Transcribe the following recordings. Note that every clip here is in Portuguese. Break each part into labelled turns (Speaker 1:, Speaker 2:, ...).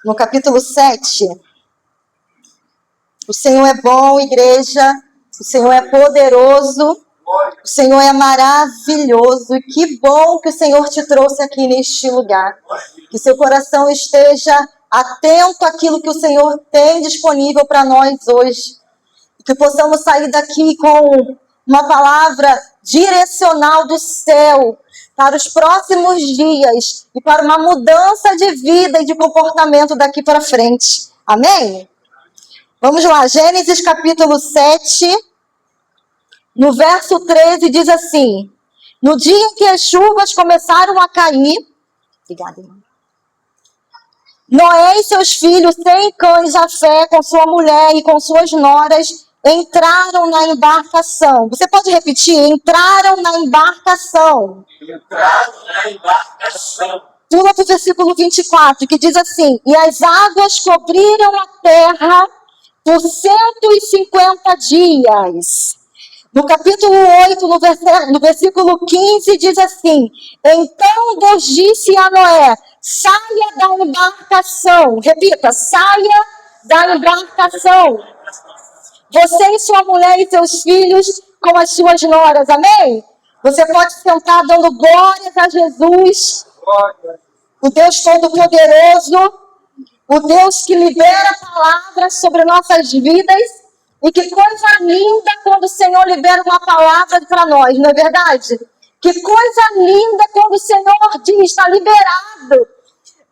Speaker 1: no capítulo 7. O Senhor é bom, igreja. O Senhor é poderoso. O Senhor é maravilhoso. E que bom que o Senhor te trouxe aqui neste lugar. Que seu coração esteja atento àquilo que o Senhor tem disponível para nós hoje. Que possamos sair daqui com uma palavra direcional do céu para os próximos dias e para uma mudança de vida e de comportamento daqui para frente. Amém? Vamos lá, Gênesis capítulo 7, no verso 13 diz assim: no dia em que as chuvas começaram a cair, obrigada, irmão, Noé e seus filhos, sem cães a fé, com sua mulher e com suas noras, entraram na embarcação. Você pode repetir? Entraram na embarcação.
Speaker 2: Entraram na embarcação.
Speaker 1: Pula para o versículo 24, que diz assim: e as águas cobriram a terra por 150 dias. No capítulo 8, no versículo 15, diz assim: então Deus disse a Noé: saia da embarcação. Repita: saia da embarcação. Você e sua mulher e seus filhos com as suas noras. Amém? Você pode sentar dando glórias a Jesus, o Deus Todo-Poderoso, o Deus que libera palavras sobre nossas vidas. E que coisa linda quando o Senhor libera uma palavra para nós, não é verdade? Que coisa linda quando o Senhor diz: está liberado.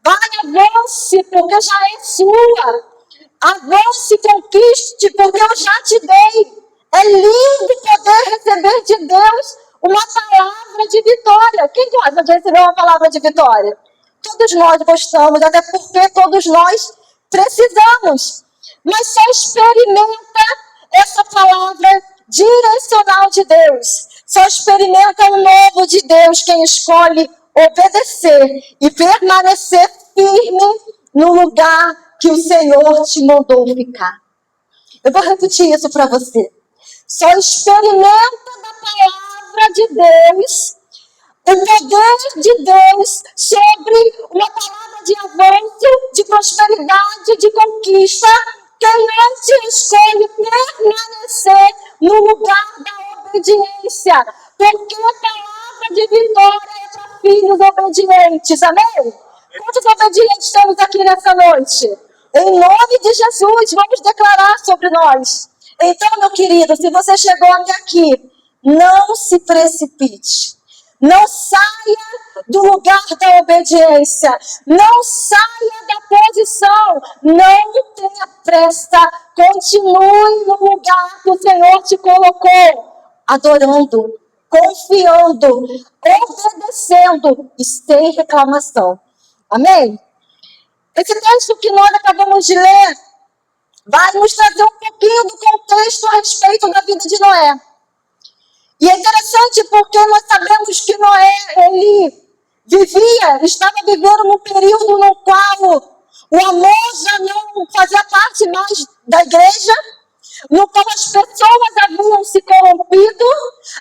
Speaker 1: Vai, avance, porque já é sua. Avance, conquiste, porque eu já te dei. É lindo poder receber de Deus uma palavra de vitória. Quem gosta de receber uma palavra de vitória? Todos nós gostamos, até porque todos nós precisamos. Mas só experimenta essa palavra direcional de Deus. Só experimenta o novo de Deus quem escolhe obedecer e permanecer firme no lugar que o Senhor te mandou ficar. Eu vou repetir isso para você. Só experimenta da palavra de Deus, o poder de Deus sobre uma palavra de avanço, de prosperidade, de conquista, quem antes escolhe permanecer no lugar da obediência. Porque a palavra de vitória é para filhos obedientes. Amém? Quantos obedientes temos aqui nessa noite? Em nome de Jesus, vamos declarar sobre nós. Então, meu querido, se você chegou até aqui, não se precipite. Não saia do lugar da obediência. Não saia da posição. Não tenha pressa. Continue no lugar que o Senhor te colocou. Adorando, confiando, obedecendo e sem reclamação. Amém? Esse texto que nós acabamos de ler vai nos trazer um pouquinho do contexto a respeito da vida de Noé. E é interessante porque nós sabemos que Noé, ele estava vivendo num período no qual o amor já não fazia parte mais da igreja, no qual as pessoas haviam se corrompido,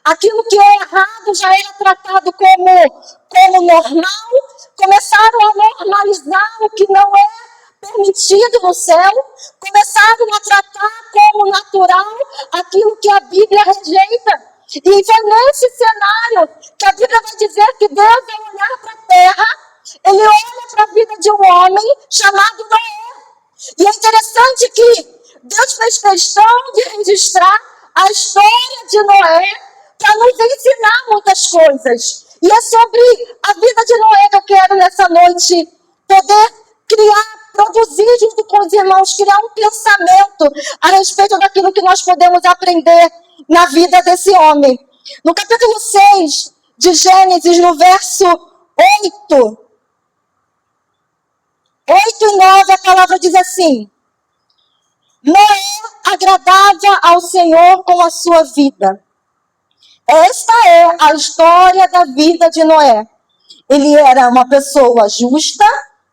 Speaker 1: aquilo que é errado já era tratado como normal, começaram a normalizar o que não é permitido no céu, começaram a tratar como natural aquilo que a Bíblia rejeita. E foi nesse cenário que a Bíblia vai dizer que Deus, ao olhar para a terra, ele olha para a vida de um homem chamado Noé. E é interessante que Deus fez questão de registrar a história de Noé para nos ensinar muitas coisas. E é sobre a vida de Noé que eu quero nessa noite poder produzir junto com os irmãos, criar um pensamento a respeito daquilo que nós podemos aprender na vida desse homem. No capítulo 6 de Gênesis, no verso 8 e 9, a palavra diz assim: Noé agradava ao Senhor com a sua vida. Esta é a história da vida de Noé. Ele era uma pessoa justa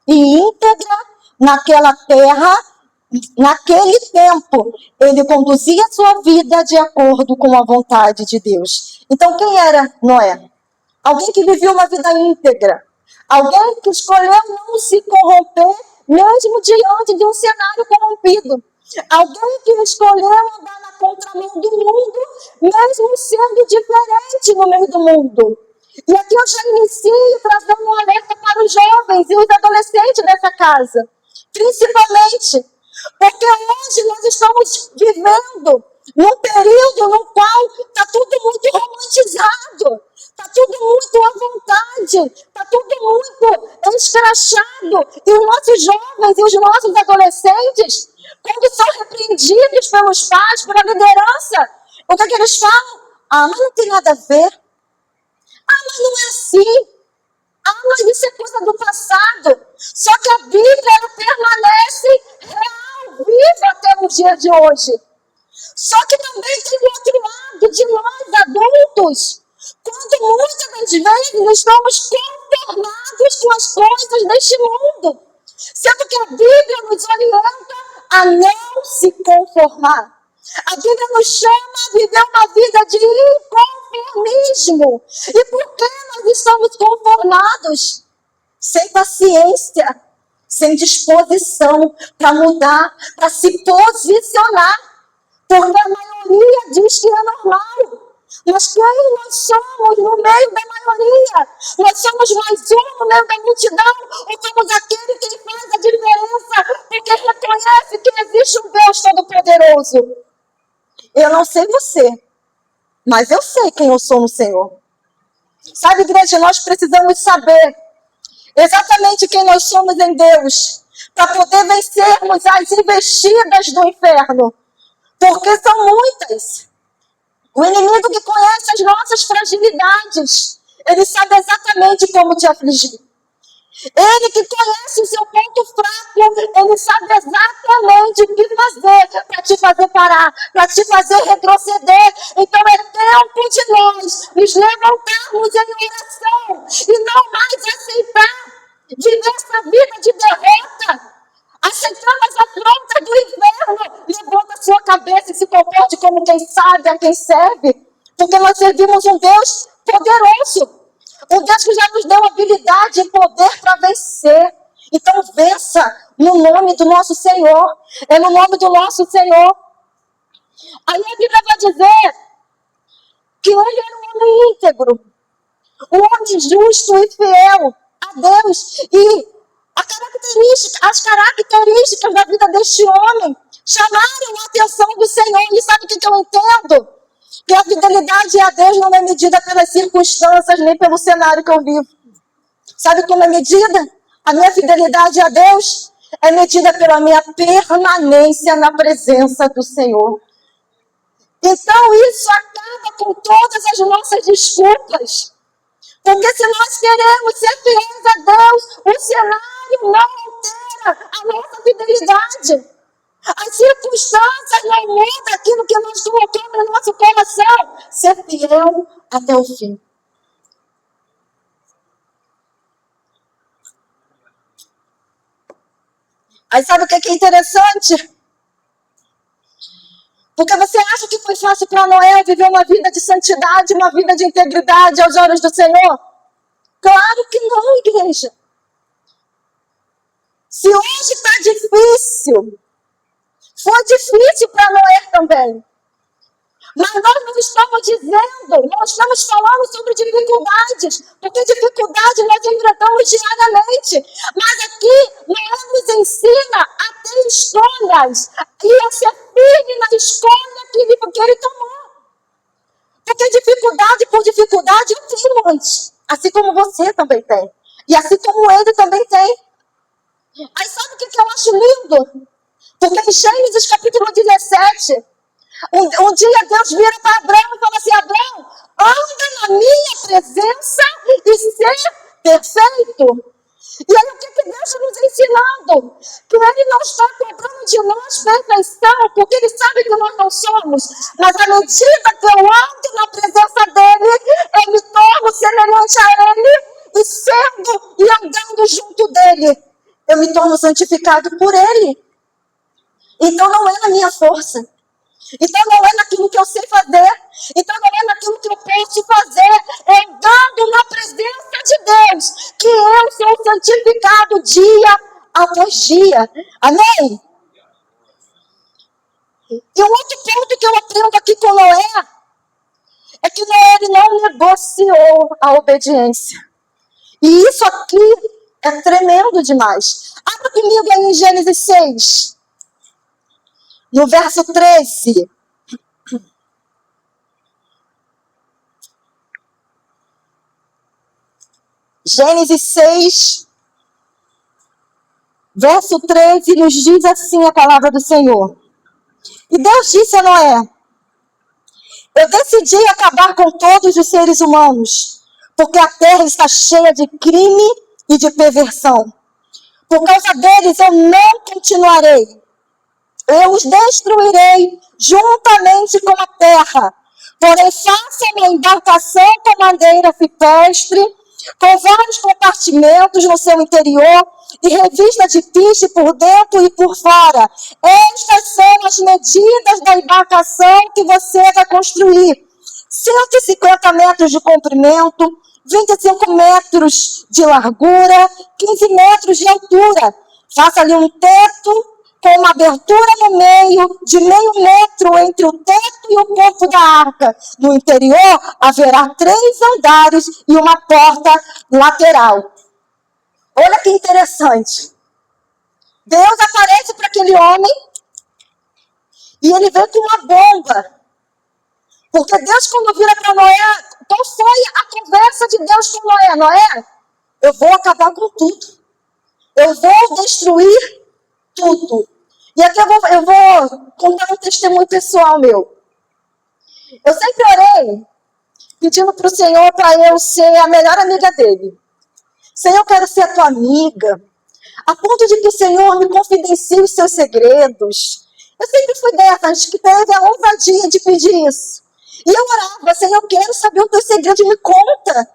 Speaker 1: e íntegra naquela terra. Naquele tempo, ele conduzia a sua vida de acordo com a vontade de Deus. Então, quem era Noé? Alguém que vivia uma vida íntegra. Alguém que escolheu não se corromper mesmo diante de um cenário corrompido. Alguém que escolheu andar na contramão do mundo, mesmo sendo diferente no meio do mundo. E aqui eu já inicio trazendo um alerta para os jovens e os adolescentes dessa casa. Principalmente, porque hoje nós estamos vivendo num período no qual está tudo muito romantizado, está tudo muito à vontade, está tudo muito escrachado. E os nossos jovens e os nossos adolescentes, quando são repreendidos pelos pais, pela liderança, o que eles falam? Ah, mas não tem nada a ver. Ah, mas não é assim. Ah, mas isso é coisa do passado. Só que a Bíblia ela permanece real, viva até os dias de hoje. Só que também tem o outro lado de nós, adultos. Quando muitas das vezes estamos conformados com as coisas deste mundo. Sendo que a Bíblia nos orienta a não se conformar. A Bíblia nos chama a viver uma vida de inconformismo. E por que nós estamos conformados? Sem paciência, sem disposição para mudar, para se posicionar. Porque a maioria diz que é normal. Mas quem nós somos no meio da maioria? Nós somos mais um no meio da multidão? Ou somos aquele que faz a diferença porque reconhece que existe um Deus Todo-Poderoso? Eu não sei você, mas eu sei quem eu sou no Senhor. Sabe, igreja, nós precisamos saber exatamente quem nós somos em Deus para poder vencermos as investidas do inferno. Porque são muitas. O inimigo que conhece as nossas fragilidades, ele sabe exatamente como te afligir. Ele que conhece o seu ponto fraco, ele sabe exatamente o que fazer para te fazer parar, para te fazer retroceder. Então é tempo de nós nos levantarmos em oração e não mais aceitar viver essa vida de derrota, aceitando as afrontas do inferno. Levanta a sua cabeça e se comporte como quem sabe a quem serve, porque nós servimos um Deus poderoso. Um Deus que já nos deu habilidade e poder para vencer. Então vença no nome do nosso Senhor. É no nome do nosso Senhor. Aí a Bíblia vai dizer que ele era um homem íntegro. Um homem justo e fiel a Deus. E as características da vida deste homem chamaram a atenção do Senhor. E sabe o que eu entendo? Que a fidelidade a Deus não é medida pelas circunstâncias, nem pelo cenário que eu vivo. Sabe como é medida? A minha fidelidade a Deus é medida pela minha permanência na presença do Senhor. Então isso acaba com todas as nossas desculpas. Porque se nós queremos ser fiéis a Deus, o cenário não altera a nossa fidelidade. As circunstâncias não mudam aquilo que nós colocamos no nosso coração. Ser fiel até o fim. Aí sabe o que é interessante? Porque você acha que foi fácil para Noé viver uma vida de santidade, uma vida de integridade aos olhos do Senhor? Claro que não, igreja. Se hoje está difícil, foi difícil para Noé também. Mas nós não estamos dizendo, nós estamos falando sobre dificuldades, porque dificuldades nós enfrentamos diariamente. Mas aqui, Noé nos ensina a ter escolhas e a ser firme na escolha que ele tomou. Porque dificuldade por dificuldade eu tenho antes, assim como você também tem. E assim como ele também tem. Aí sabe o que eu acho lindo? Porque em Gênesis capítulo 17, um dia Deus vira para Abraão e fala assim: Abraão, anda na minha presença e ser perfeito. E aí o que Deus está nos ensinando? Que Ele não está cobrando de nós perfeição, porque Ele sabe que nós não somos. Mas à medida que eu ando na presença dEle, eu me torno semelhante a Ele, e sendo e andando junto dEle, eu me torno santificado por Ele. Então não é na minha força. Então não é naquilo que eu sei fazer. Então não é naquilo que eu posso fazer. É andando na presença de Deus que eu sou santificado dia após dia. Amém? E um outro ponto que eu aprendo aqui com Noé é que Noé ele não negociou a obediência. E isso aqui é tremendo demais. Abra comigo aí em Gênesis 6, no verso 13. Gênesis 6, verso 13, nos diz assim a palavra do Senhor. E Deus disse a Noé: eu decidi acabar com todos os seres humanos, porque a terra está cheia de crime e de perversão. Por causa deles eu não continuarei. Eu os destruirei juntamente com a terra. Porém, faça uma embarcação com madeira fipestre, com vários compartimentos no seu interior, e revista de piche por dentro e por fora. Estas são as medidas da embarcação que você vai construir: 150 metros de comprimento, 25 metros de largura, 15 metros de altura. Faça-lhe um teto com uma abertura no meio de meio metro entre o teto e o corpo da arca. No interior haverá 3 andares e uma porta lateral. Olha que interessante. Deus aparece para aquele homem e ele vem com uma bomba. Porque Deus, quando vira para Noé, qual foi a conversa de Deus com Noé? Noé, eu vou acabar com tudo. Eu vou destruir tudo. E aqui eu vou contar um testemunho pessoal meu. Eu sempre orei pedindo para o Senhor para eu ser a melhor amiga dele. Senhor, eu quero ser a tua amiga, a ponto de que o Senhor me confidencie os seus segredos. Eu sempre fui dessas que teve a ousadia de pedir isso. E eu orava: Senhor, eu quero saber o teu segredo, me conta.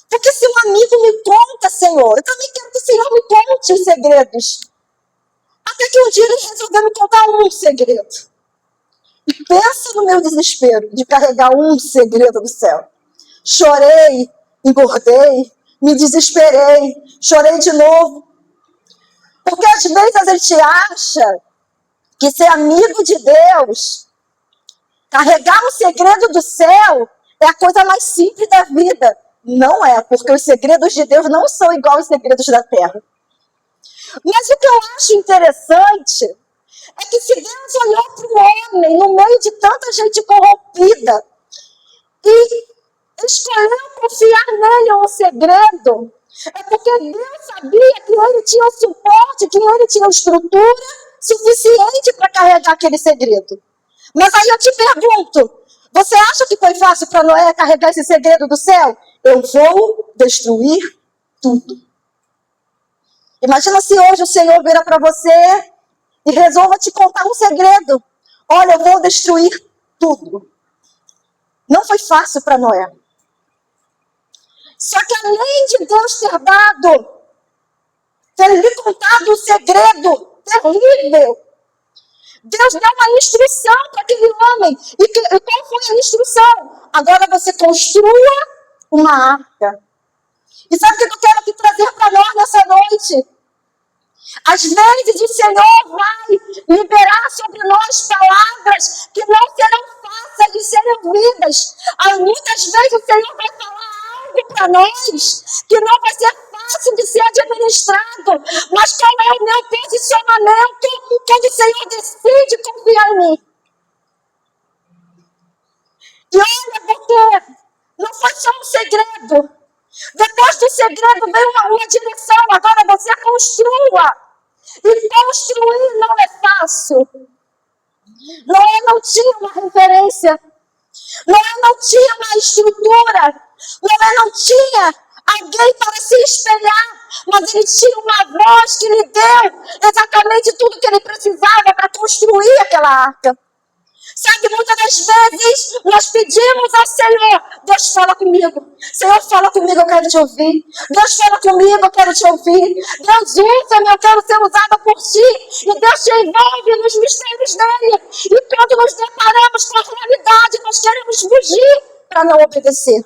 Speaker 1: Porque se um amigo me conta, Senhor, eu também quero que o Senhor me conte os segredos. Até que um dia ele resolveu me contar um segredo. E pensa no meu desespero de carregar um segredo do céu. Chorei, engordei, me desesperei, chorei de novo. Porque às vezes a gente acha que ser amigo de Deus, carregar um segredo do céu, é a coisa mais simples da vida. Não é, porque os segredos de Deus não são iguais aos segredos da terra. Mas o que eu acho interessante é que se Deus olhou para o homem no meio de tanta gente corrompida e escolheu confiar nele um segredo, é porque Deus sabia que ele tinha o suporte, que ele tinha a estrutura suficiente para carregar aquele segredo. Mas aí eu te pergunto, você acha que foi fácil para Noé carregar esse segredo do céu? Eu vou destruir tudo. Imagina se hoje o Senhor vira para você e resolva te contar um segredo. Olha, eu vou destruir tudo. Não foi fácil para Noé. Só que além de Deus ter lhe contado um segredo terrível, Deus deu uma instrução para aquele homem. E qual foi a instrução? Agora você construa uma arca. E sabe o que eu quero aqui trazer para nós nessa noite? Às vezes o Senhor vai liberar sobre nós palavras que não serão fáceis de serem ouvidas. Muitas vezes o Senhor vai falar algo para nós que não vai ser fácil de ser administrado. Mas qual é o meu posicionamento quando o Senhor decide confiar em mim? E olha, porque não foi só um segredo. Depois do segredo veio uma direção. Agora você construa. E construir não é fácil. Noé não tinha uma referência. Noé não tinha uma estrutura. Noé não tinha alguém para se espelhar. Mas ele tinha uma voz que lhe deu exatamente tudo que ele precisava para construir aquela arca. Sabe, muitas das vezes nós pedimos ao Senhor: Deus, fala comigo. Senhor, fala comigo, eu quero te ouvir. Deus, fala comigo, eu quero te ouvir. Deus, usa-me, eu quero ser usada por ti. E Deus te envolve nos mistérios dele. E quando nos deparamos com a realidade, nós queremos fugir para não obedecer.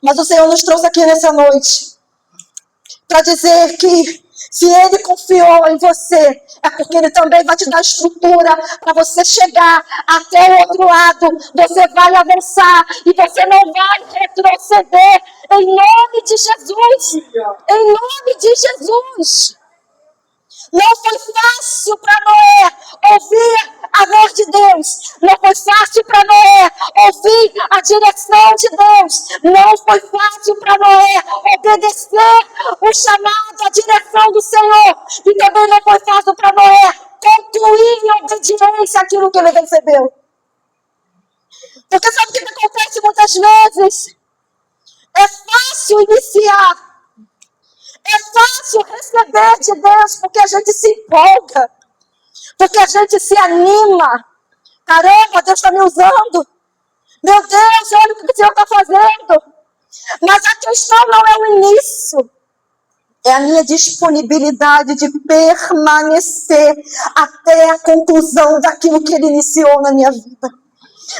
Speaker 1: Mas o Senhor nos trouxe aqui nessa noite para dizer que Se Ele confiou em você, é porque Ele também vai te dar estrutura para você chegar até o outro lado. Você vai avançar e você não vai retroceder. Em nome de Jesus. Em nome de Jesus. Não foi fácil para Noé ouvir a voz de Deus. Não foi fácil para Noé ouvir a direção de Deus. Não foi fácil para Noé obedecer o chamado, a direção do Senhor. E também não foi fácil para Noé concluir em obediência aquilo que ele recebeu. Porque sabe o que acontece muitas vezes? É fácil iniciar. É fácil receber de Deus porque a gente se empolga, porque a gente se anima. Caramba, Deus está me usando. Meu Deus, olha o que o Senhor está fazendo. Mas a questão não é o início. É a minha disponibilidade de permanecer até a conclusão daquilo que Ele iniciou na minha vida.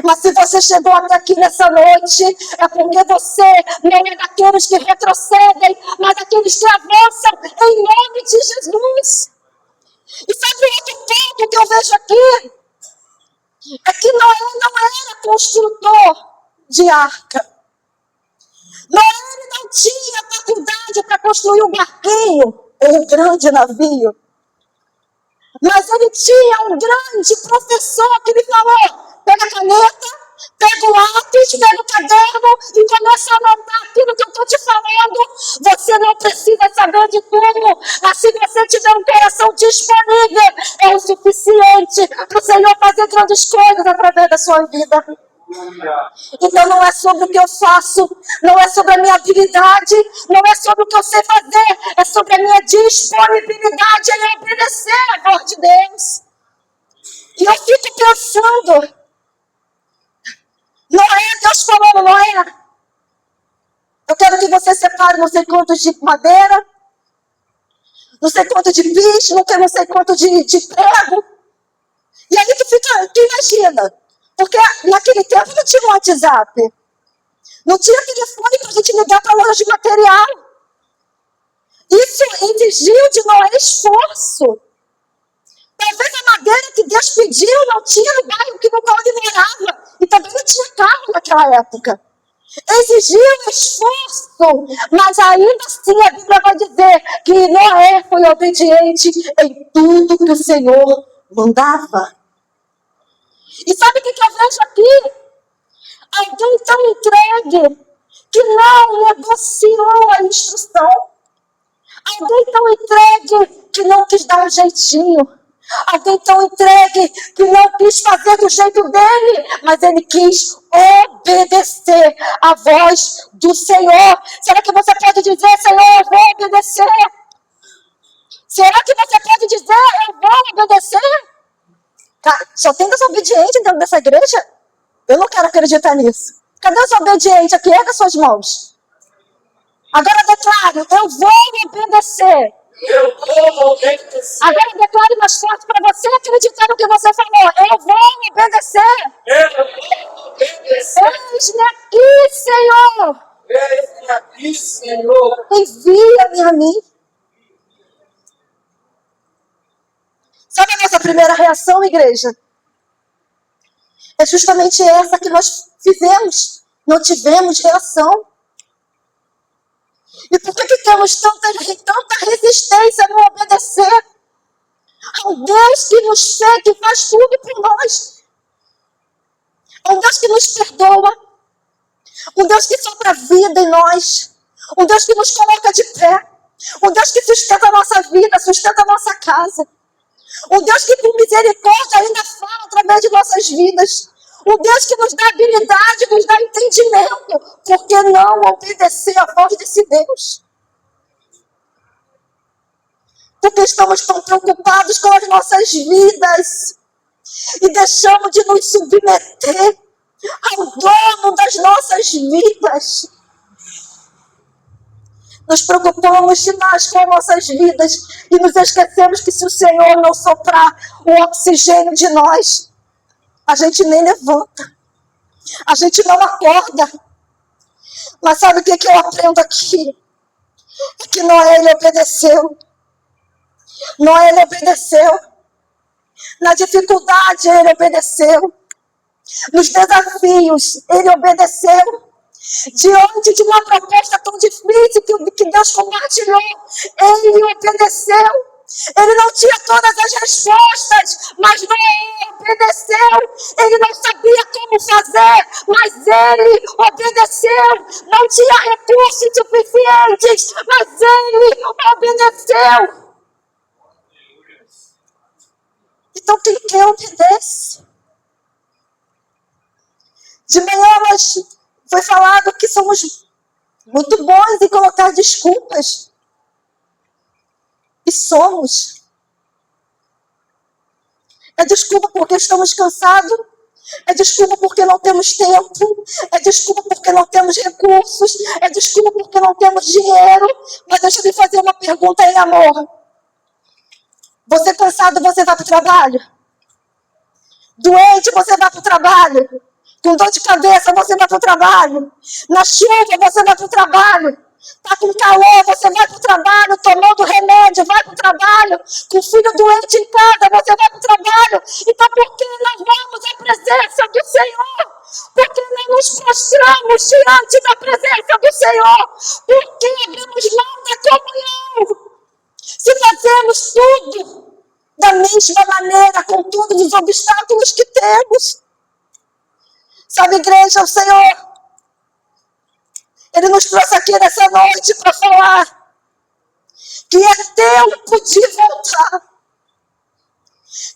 Speaker 1: Mas se você chegou até aqui nessa noite, é porque você não é daqueles que retrocedem, mas daqueles que avançam em nome de Jesus. E sabe outro ponto que eu vejo aqui? É que Noé não era construtor de arca. Noé não tinha faculdade para construir um barquinho ou um grande navio. Mas ele tinha um grande professor que lhe falou: pega a caneta, pega o lápis, pega o caderno e começa a anotar aquilo que eu estou te falando. Você não precisa saber de tudo, mas se você tiver um coração disponível, é o suficiente para o Senhor fazer grandes coisas através da sua vida. Então não é sobre o que eu faço, não é sobre a minha habilidade, não é sobre o que eu sei fazer, é sobre a minha disponibilidade em obedecer a voz de Deus. E eu fico pensando, Noé, Deus falou, Noé, eu quero que você separe não sei quantos de madeira, não sei quanto de piche, não sei quanto de prego. E aí tu imagina, porque naquele tempo não tinha um WhatsApp, não tinha telefone para a gente ligar para a loja de material. Isso exigiu de Noé esforço. Talvez a madeira que Deus pediu não tinha no bairro que no qual ele morava. E também não tinha carro naquela época. Exigiu esforço. Mas ainda assim a Bíblia vai dizer que Noé foi obediente em tudo que o Senhor mandava. E sabe o que eu vejo aqui? Alguém tão entregue que não negociou a instrução. Alguém tão entregue que não quis dar um jeitinho. Alguém tão entregue que não quis fazer do jeito dele, mas ele quis obedecer à voz do Senhor. Será que você pode dizer, Senhor, eu vou obedecer? Será que você pode dizer, eu vou obedecer? Cara, só tem desobediente dentro dessa igreja? Eu não quero acreditar nisso. Cadê os obedientes aqui? Erga suas mãos. Agora declare, eu vou obedecer.
Speaker 2: Eu vou obedecer.
Speaker 1: Agora declare mais forte para você acreditar no que você falou. Eu vou obedecer.
Speaker 2: Eu vou obedecer.
Speaker 1: Eis-me aqui, Senhor.
Speaker 2: Eis-me aqui, Senhor.
Speaker 1: Envia-me a mim. Sabe a nossa primeira reação, igreja? É justamente essa que nós fizemos. Não tivemos reação. E por que temos tanta resistência a não obedecer ao Deus que nos fez, que faz tudo por nós? Um Deus que nos perdoa. Um Deus que sopra vida em nós. Um Deus que nos coloca de pé. Um Deus que sustenta a nossa vida, sustenta a nossa casa. Um Deus que com misericórdia ainda fala através de nossas vidas. Um Deus que nos dá habilidade, nos dá entendimento. Por que não obedecer à voz desse Deus? Porque estamos tão preocupados com as nossas vidas e deixamos de nos submeter ao dono das nossas vidas. Nos preocupamos demais com as nossas vidas e nos esquecemos que se o Senhor não soprar o oxigênio de nós, a gente nem levanta, a gente não acorda. Mas sabe o que eu aprendo aqui? É que Noé, ele obedeceu. Noé, ele obedeceu. Na dificuldade, ele obedeceu. Nos desafios, ele obedeceu. Diante de uma proposta tão difícil que Deus compartilhou, ele obedeceu. Ele não tinha todas as respostas, mas Noé obedeceu. Ele não sabia como fazer, mas ele obedeceu. Não tinha recursos suficientes, mas ele obedeceu. Então quem quer obedece. De manhã foi falado que somos muito bons em colocar desculpas. E somos. É desculpa porque estamos cansados. É desculpa porque não temos tempo. É desculpa porque não temos recursos. É desculpa porque não temos dinheiro. Mas deixa eu lhe fazer uma pergunta em amor. Você cansado, você vai para o trabalho? Doente, você vai para o trabalho? Com dor de cabeça, você vai para o trabalho? Na chuva, você vai para o trabalho? Está com calor, você vai para o trabalho, tomando remédio, vai para o trabalho, com o filho doente em casa, você vai para o trabalho. Então, por que não vamos à presença do Senhor? Por que não nos prostramos diante da presença do Senhor? Por que abrimos mão da comunhão? Se fazemos tudo da mesma maneira, com todos os obstáculos que temos. Sabe, igreja, o Senhor, Ele nos trouxe aqui nessa noite para falar que é tempo de voltar.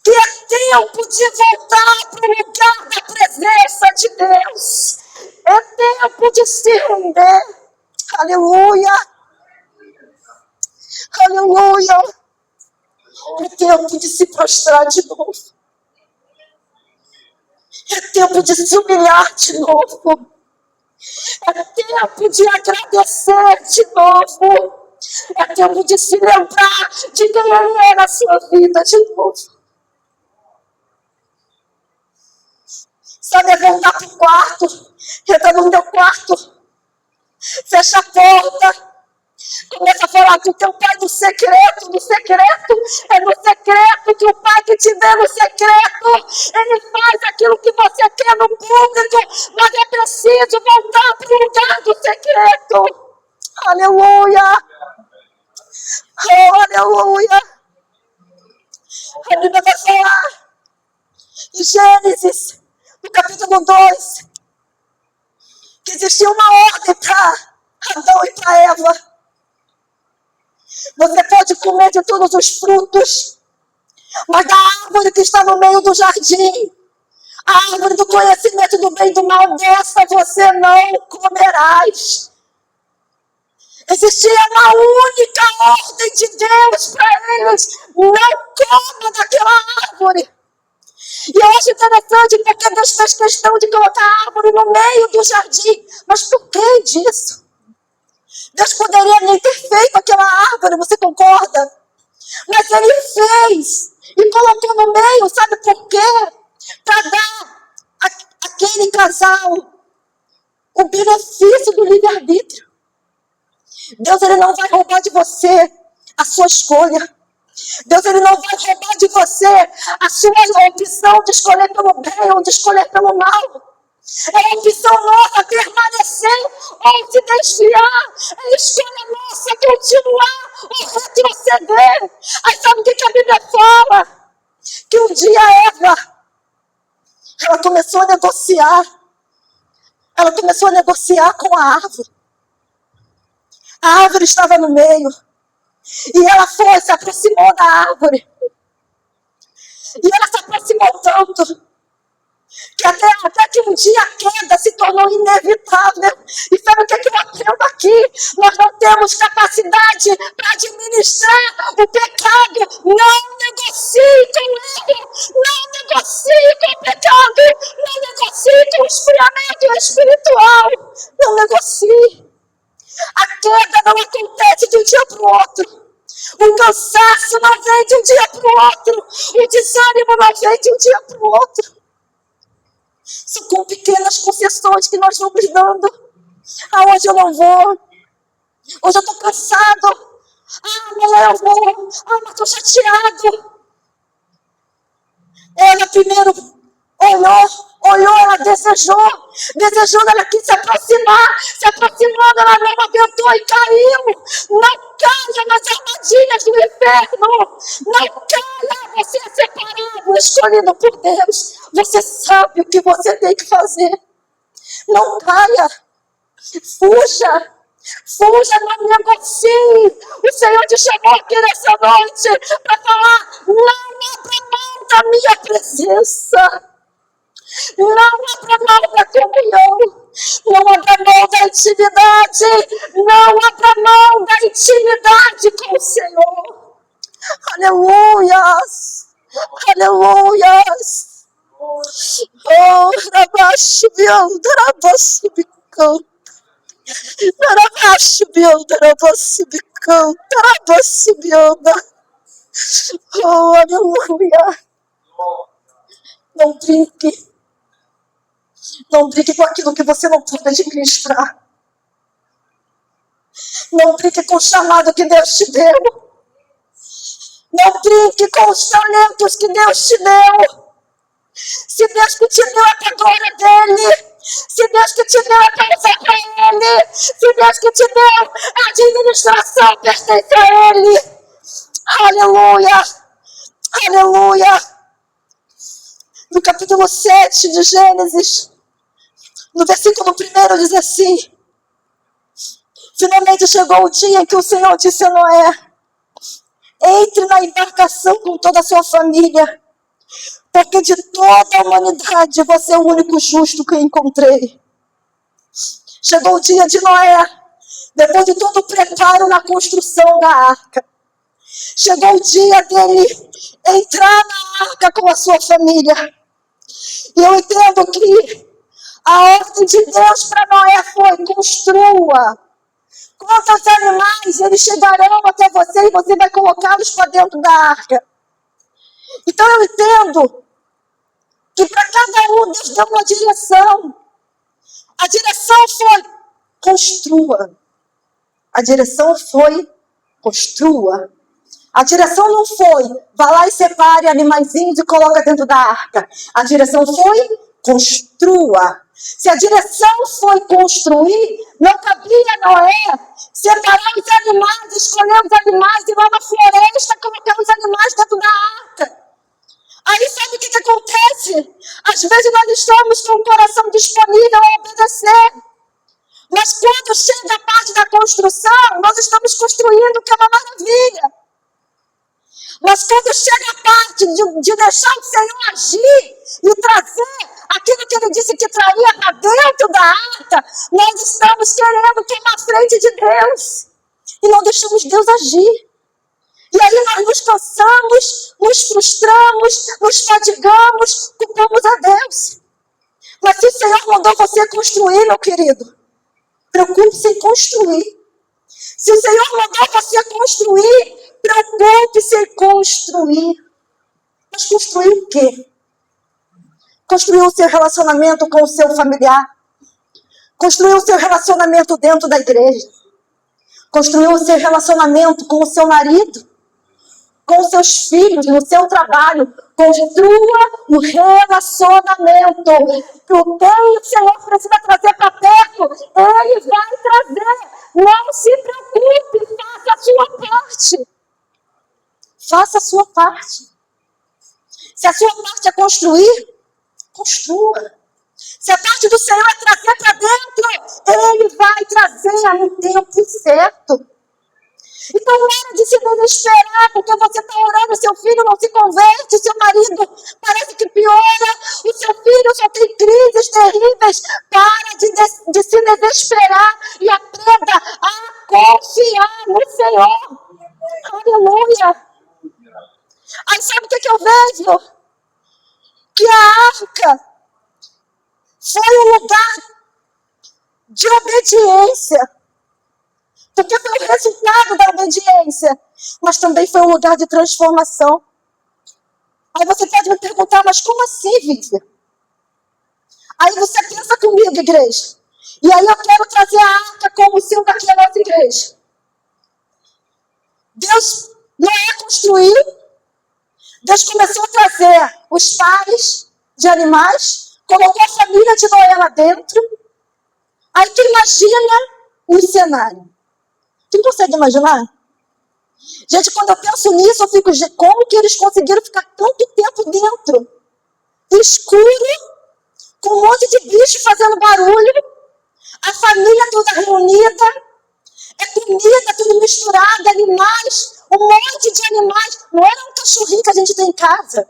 Speaker 1: Que é tempo de voltar para o lugar da presença de Deus. É tempo de se render. Aleluia. Aleluia. É tempo de se prostrar de novo. É tempo de se humilhar de novo. É tempo de agradecer de novo. É tempo de se lembrar de quem Ele é na sua vida de novo. Sabe, é voltar para o quarto. Entra no teu quarto. Fecha a porta. Começa a falar com o teu pai do secreto, no secreto. É no secreto que o pai que te vê no secreto, ele faz aquilo que você quer no público, mas é preciso voltar para o lugar do secreto. Aleluia! Oh, aleluia! A Bíblia vai falar em Gênesis, no capítulo 2, que existia uma ordem para Adão e para Eva. Você pode comer de todos os frutos, mas da árvore que está no meio do jardim, a árvore do conhecimento do bem e do mal, dessa você não comerás. Existia uma única ordem de Deus para eles: não coma daquela árvore. E eu acho interessante porque Deus fez questão de colocar a árvore no meio do jardim. Mas por que disso? Deus poderia nem ter feito aquela árvore, você concorda? Mas Ele fez e colocou no meio, sabe por quê? Para dar àquele casal o benefício do livre-arbítrio. Deus, Ele não vai roubar de você a sua escolha. Deus, Ele não vai roubar de você a sua opção de escolher pelo bem ou de escolher pelo mal. É a opção nossa permanecer ou se desviar. É a escolha nossa continuar ou retroceder. Aí sabe o que a Bíblia fala? Que um dia Eva, ela começou a negociar. Ela começou a negociar com a árvore. A árvore estava no meio. E ela foi, se aproximou da árvore. E ela se aproximou tanto que até que um dia a queda se tornou inevitável. E sabe o que eu aprendo aqui? Nós não temos capacidade para administrar o pecado. Não negocie com o erro. Não negocie com o pecado. Não negocie com o esfriamento espiritual. Não negocie. A queda não acontece de um dia para o outro. O cansaço não vem de um dia para o outro. O desânimo não vem de um dia para o outro. São com pequenas concessões que nós vamos dando. Hoje eu não vou. Hoje eu estou cansado. Ah, amanhã eu vou. Ah, mas estou chateado. Ela primeiro olhou, ela desejou, ela quis se aproximando, ela não aguentou e caiu. Não caia nas armadilhas do inferno. Não caia, você é separado, escolhido por Deus. Você sabe o que você tem que fazer. Não caia, fuja. Fuja, não negocie. O Senhor te chamou aqui nessa noite para falar: não abra mão da minha presença. Não abra mão da comunhão. Não abra mão da intimidade. Não abra mão da intimidade com o Senhor. Aleluias. Aleluias. Oh, rabaixo, meu, rabaixo, bicão. Oh, aleluia. Não brinque. Não brinque com aquilo que você não pode administrar. Não brinque com o chamado que Deus te deu. Não brinque com os talentos que Deus te deu. Se Deus que te deu é para a glória dele. Se Deus que te deu é para usar para ele. Se Deus que te deu a administração pertence a ele. Aleluia. Aleluia. No capítulo 7 de Gênesis, no versículo 1 diz assim: finalmente chegou o dia em que o Senhor disse a Noé: entre na embarcação com toda a sua família, porque de toda a humanidade você é o único justo que eu encontrei. Chegou o dia de Noé, depois de todo o preparo na construção da arca. Chegou o dia dele entrar na arca com a sua família. E eu entendo que a ordem de Deus para Noé foi: construa. Quantos animais eles chegarão até você e você vai colocá-los para dentro da arca? Então eu entendo que para cada um Deus deu uma direção. A direção foi: construa. A direção foi: construa. A direção não foi: vá lá e separe animaizinhos e coloca dentro da arca. A direção foi: construa. Se a direção foi construir, não cabia a Noé separar os animais, escolher os animais e ir lá na floresta colocar os animais dentro da arca. Aí sabe o que acontece? Às vezes nós estamos com o coração disponível a obedecer. Mas quando chega a parte da construção, nós estamos construindo, que é uma maravilha. Mas quando chega a parte de deixar o Senhor agir e trazer aquilo que Ele disse que traria para dentro da arca, nós estamos querendo tomar a frente de Deus. E não deixamos Deus agir. E aí nós nos cansamos, nos frustramos, nos fadigamos, culpamos a Deus. Mas se o Senhor mandou você construir, meu querido, preocupe-se em construir. Se o Senhor mandou você construir, preocupe-se em construir. Mas construir o quê? Construir o seu relacionamento com o seu familiar. Construir o seu relacionamento dentro da igreja. Construir o seu relacionamento com o seu marido, com os seus filhos, no seu trabalho. Construa um relacionamento. O que o Senhor precisa trazer para perto, Ele vai trazer. Não se preocupe, faça a sua parte. Faça a sua parte. Se a sua parte é construir, construa. Se a parte do Senhor é trazer para dentro, Ele vai trazer no tempo certo. Então, não era de se desesperar, porque você está orando, seu filho não se converte, seu marido parece que piora, o seu filho só tem crises terríveis. Para de se desesperar e aprenda a confiar no Senhor. Aleluia. Aí sabe o que eu vejo? Que a arca foi um lugar de obediência. Porque foi o resultado da obediência. Mas também foi um lugar de transformação. Aí você pode me perguntar: mas como assim, Vivian? Aí você pensa comigo, igreja. E aí eu quero trazer a arca como sendo aqui a nossa igreja. Deus, Noé construiu, Deus começou a trazer os pares de animais, colocou a família de Noé lá dentro. Aí tu imagina o cenário. Tu consegue imaginar? Gente, quando eu penso nisso, eu fico, como que eles conseguiram ficar tanto tempo dentro? Escuro, com um monte de bicho fazendo barulho, a família toda reunida, é comida, tudo misturado, animais, um monte de animais. Não era um cachorrinho que a gente tem em casa.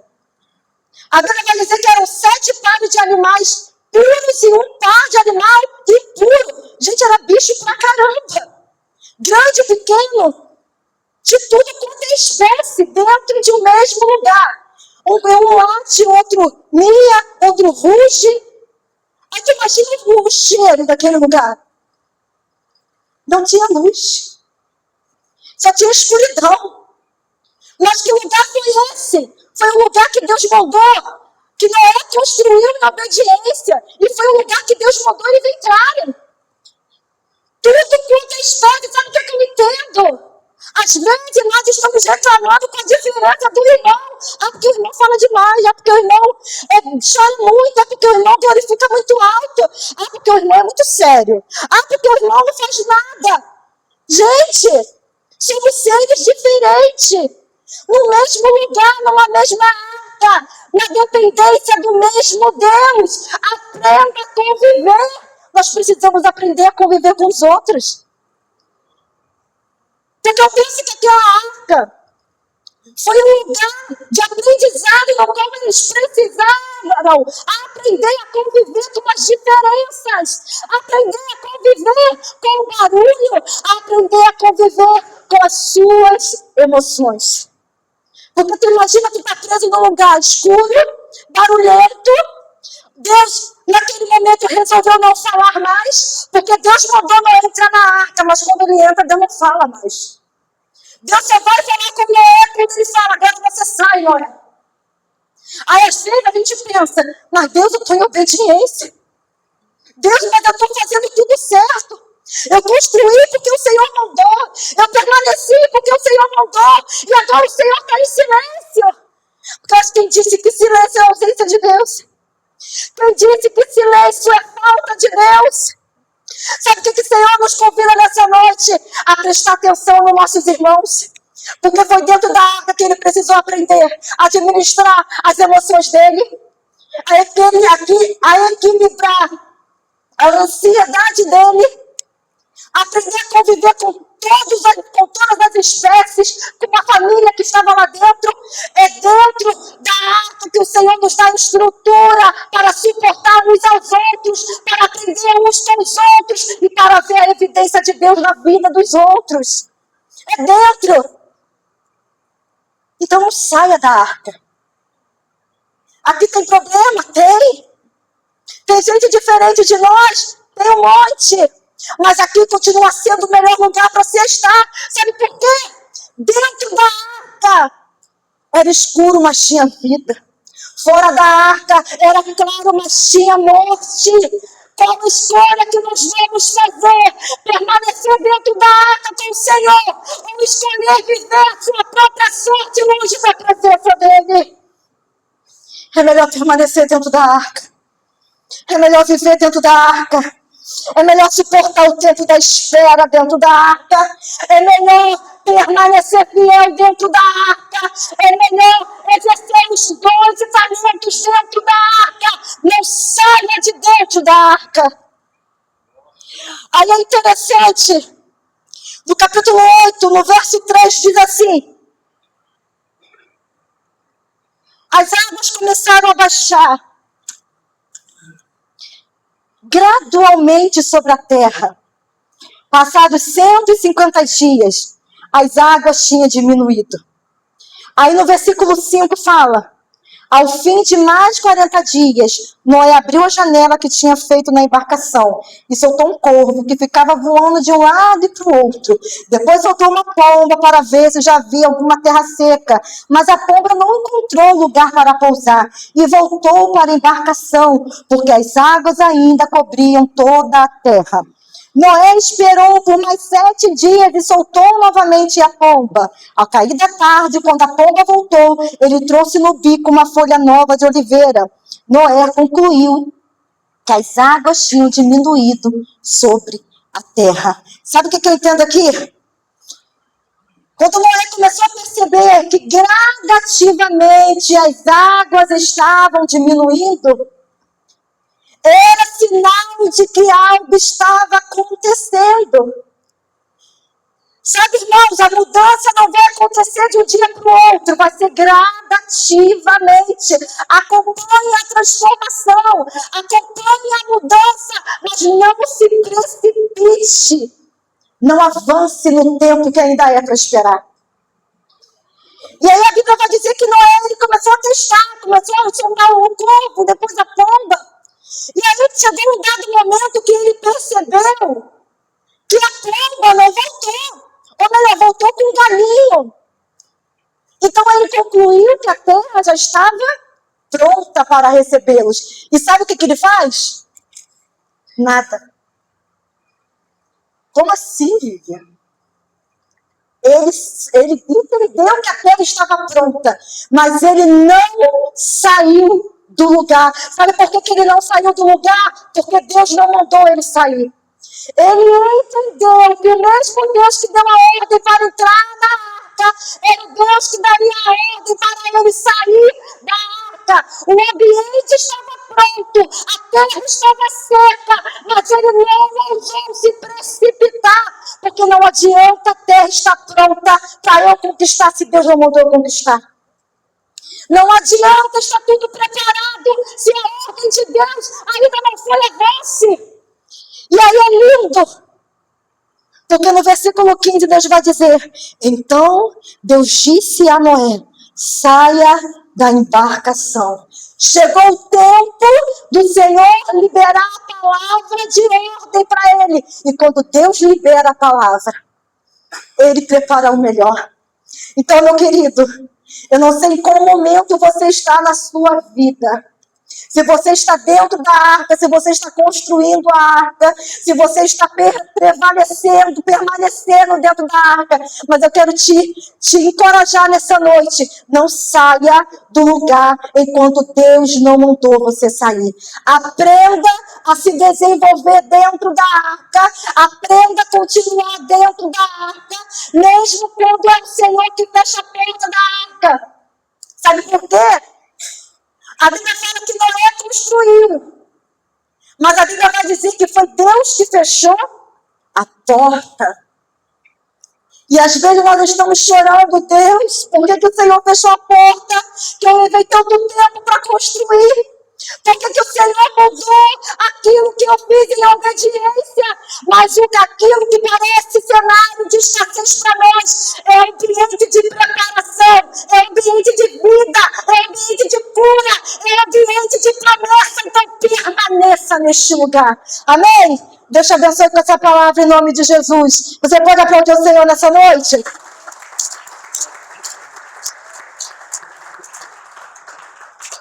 Speaker 1: A Bíblia vai dizer que eram 7 pares de animais puros e um par de animal impuro. Gente, era bicho pra caramba. Grande, pequeno, de tudo quanto é espécie, dentro de um mesmo lugar. Um late, outro mia, outro ruge. Aí tu imagina o cheiro daquele lugar. Não tinha luz. Só tinha escuridão. Mas que lugar foi esse? Foi o lugar que Deus mandou, que Noé construiu na obediência. E foi o lugar que Deus mandou eles entrarem. Tudo quanto é espécie, sabe o que eu entendo? Às vezes nós estamos reclamando com a diferença do irmão. Ah, porque o irmão fala demais. Ah, porque o irmão chora muito. Ah, porque o irmão glorifica muito alto. Ah, porque o irmão é muito sério. Ah, porque o irmão não faz nada. Gente, somos seres diferentes. No mesmo lugar, numa mesma arca. Na dependência do mesmo Deus. Aprenda a conviver. Nós precisamos aprender a conviver com os outros. Porque eu penso que aquela arca foi um lugar de aprendizado no qual eles precisaram aprender a conviver com as diferenças, aprender a conviver com o barulho, aprender a conviver com as suas emoções. Porque tu imagina que está preso num lugar escuro, barulhento. Deus, naquele momento, resolveu não falar mais, porque Deus mandou Noé entrar na arca, mas quando ele entra, Deus não fala mais. Deus só vai falar com Noé quando ele fala, agora você sai, Noé. Aí às vezes a gente pensa, mas Deus, eu estou em obediência. Deus, mas eu estou fazendo tudo certo. Eu construí porque o Senhor mandou. Eu permaneci porque o Senhor mandou. E agora o Senhor está em silêncio. Porque quem disse que silêncio é a ausência de Deus? Quem disse que silêncio é falta de Deus? Sabe o que o Senhor nos convida nessa noite? A prestar atenção nos nossos irmãos. Porque foi dentro da arca que ele precisou aprender a administrar as emoções dele, a equilibrar a ansiedade dele, aprender a conviver com todas as espécies, com a família que estava lá dentro. É dentro da arca que o Senhor nos dá estrutura para suportar uns aos outros, para aprender uns com os outros e para ver a evidência de Deus na vida dos outros. É dentro. Então não saia da arca. Aqui tem problema? Tem. Tem gente diferente de nós? Tem um monte. Mas aqui continua sendo o melhor lugar para você estar. Sabe por quê? Dentro da arca era escuro, mas tinha vida. Fora da arca era claro, mas tinha morte. Qual a escolha que nós vamos fazer? Permanecer dentro da arca com o Senhor ou escolher viver a sua própria sorte longe da presença dEle? É melhor permanecer dentro da arca. É melhor viver dentro da arca. É melhor suportar o tempo da espera dentro da arca. É melhor permanecer fiel dentro da arca. É melhor exercer os dons e talentos dentro da arca. Não saia de dentro da arca. Aí é interessante. No capítulo 8, no verso 3, diz assim: as águas começaram a baixar gradualmente sobre a terra. Passados 150 dias, as águas tinham diminuído. Aí no versículo 5 fala: ao fim de mais 40 dias, Noé abriu a janela que tinha feito na embarcação e soltou um corvo que ficava voando de um lado e para o outro. Depois soltou uma pomba para ver se já havia alguma terra seca, mas a pomba não encontrou lugar para pousar e voltou para a embarcação, porque as águas ainda cobriam toda a terra. Noé esperou por mais 7 dias e soltou novamente a pomba. Ao cair da tarde, quando a pomba voltou, ele trouxe no bico uma folha nova de oliveira. Noé concluiu que as águas tinham diminuído sobre a terra. Sabe o que eu entendo aqui? Quando Noé começou a perceber que gradativamente as águas estavam diminuindo, era sinal de que algo estava acontecendo. Sabe, irmãos, a mudança não vai acontecer de um dia para o outro, vai ser gradativamente. Acompanhe a transformação, acompanhe a mudança, mas não se precipite. Não avance no tempo que ainda é para esperar. E aí a Bíblia vai dizer que Noé ele começou a testar, começou a chamar o corvo, depois a pomba. E aí chegou um dado momento que ele percebeu que a pomba não voltou. Ou melhor, voltou com um galinho. Então ele concluiu que a terra já estava pronta para recebê-los. E sabe o que ele faz? Nada. Como assim, Lívia? Ele entendeu que a terra estava pronta, mas ele não saiu do lugar. Sabe por que ele não saiu do lugar? Porque Deus não mandou ele sair. Ele entendeu que o mesmo Deus que deu a ordem para entrar na arca, era o Deus que daria a ordem para ele sair da arca. O ambiente estava pronto, a terra estava seca, mas ele não ousou se precipitar, porque não adianta a terra estar pronta para eu conquistar se Deus não mandou eu conquistar. Não adianta estar tudo preparado se a ordem de Deus ainda não foi avance. E aí é lindo, porque no versículo 15 Deus vai dizer: então Deus disse a Noé, saia da embarcação. Chegou o tempo do Senhor liberar a palavra de ordem para ele. E quando Deus libera a palavra, ele prepara o melhor. Então, meu querido, eu não sei em qual momento você está na sua vida. Se você está dentro da arca, se você está construindo a arca, se você está permanecendo dentro da arca. Mas eu quero te encorajar nessa noite. Não saia do lugar enquanto Deus não mandou você sair. Aprenda a se desenvolver dentro da arca. Aprenda a continuar dentro da arca, mesmo quando é o Senhor que fecha a porta da arca. Sabe por quê? A Bíblia fala que Noé construiu. Mas a Bíblia vai dizer que foi Deus que fechou a porta. E às vezes nós estamos chorando, Deus, por que o Senhor fechou a porta? Que eu levei tanto tempo para construir. Por que o Senhor mudou aquilo que eu fiz em obediência? Mas aquilo que parece cenário de escassez para nós é ambiente de preparação, é ambiente de vida, é ambiente de cura, é ambiente de promessa. Então permaneça neste lugar. Amém? Deus te abençoe com essa palavra em nome de Jesus. Você pode aplaudir o Senhor nessa noite?